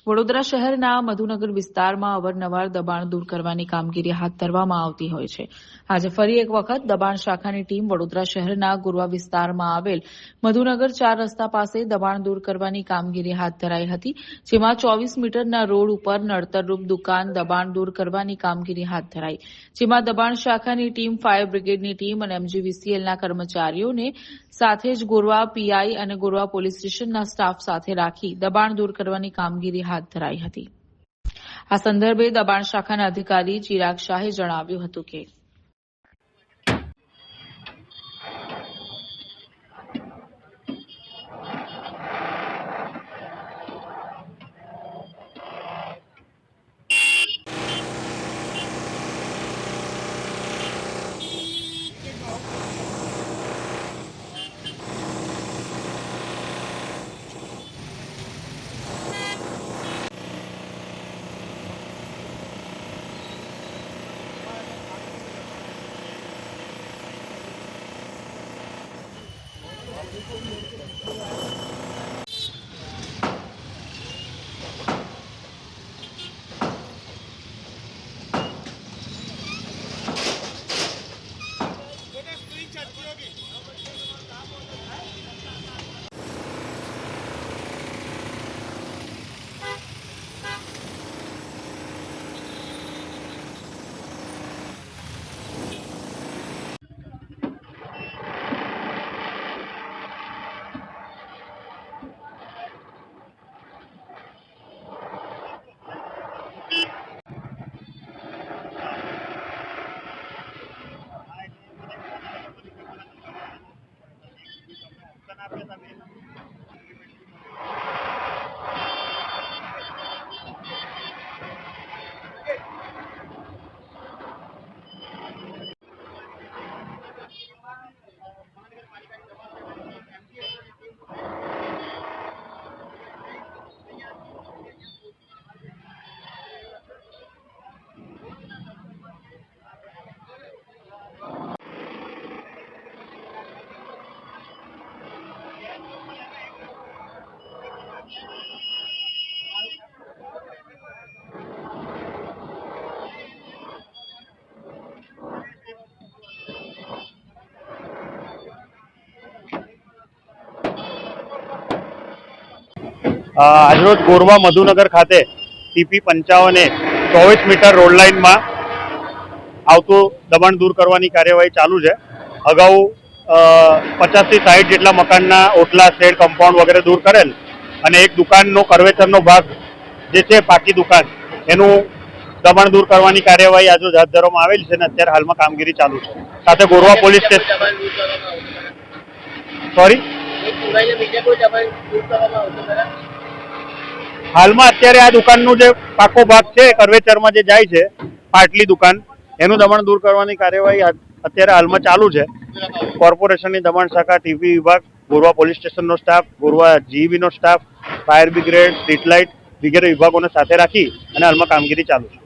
વડોદરા શહેરના મધુનગર વિસ્તારમાં અવારનવાર દબાણ દૂર કરવાની કામગીરી હાથ ધરવામાં આવતી હોય છે. આજે ફરી એક વખત દબાણ શાખાની ટીમ વડોદરા શહેરના ગુરવા વિસ્તારમાં આવેલ મધુનગર 4 રસ્તા પાસે દબાણ દૂર કરવાની કામગીરી હાથ ધરાઈ હતી, જેમાં 24 મીટરના રોડ ઉપર નડતરરૂપ દુકાન દબાણ દૂર કરવાની કામગીરી હાથ ધરાઈ, જેમાં દબાણ શાખાની ટીમ, ફાયર બ્રિગેડની ટીમ અને MGVCLના કર્મચારીઓને સાથે જ ગોરવા પીઆઈ અને ગોરવા પોલીસ સ્ટેશનના સ્ટાફ સાથે રાખી દબાણ દૂર કરવાની કામગીરી હાથ ધરાઈ હતી. આ સંદર્ભે દબાણ શાખાના અધિકારી ચિરાગ શાહે જણાવ્યું હતું કે આજરોજ ગોરવા મધુનગર ખાતે TP55 24 મીટર રોડ લાઇનમાં આવતું દબાણ દૂર કરવાની કાર્યવાહી ચાલુ છે. અગાઉ 50 થી 60 જેટલા મકાનના ઓટલા, શેડ, કમ્પાઉન્ડ વગેરે દૂર કરેલ અને એક દુકાનનો કર્વેચરનો ભાગ જે છે પાકી દુકાન, એનું દબાણ દૂર કરવાની કાર્યવાહી આજે હાથ ધરવામાં આવેલ છે અને અત્યારે હાલમાં કામગીરી ચાલુ છે. સાથે ગોરવા પોલીસ સ્ટેશન હાલમાં અત્યારે આ દુકાનનું જે પાકો ભાગ છે કર્વેચરમાં જે જાય છે પાટલી દુકાન, એનું દબાણ દૂર કરવાની કાર્યવાહી અત્યારે હાલમાં ચાલુ છે. કોર્પોરેશનની દબાણ શાખા, TP વિભાગ, ગોરવા પોલીસ સ્ટેશનનો સ્ટાફ, ગોરવા GEBનો staff, fire brigade, street light વગેરે વિભાગોને સાથે રાખી અને હાલમાં કામગીરી ચાલુ છે.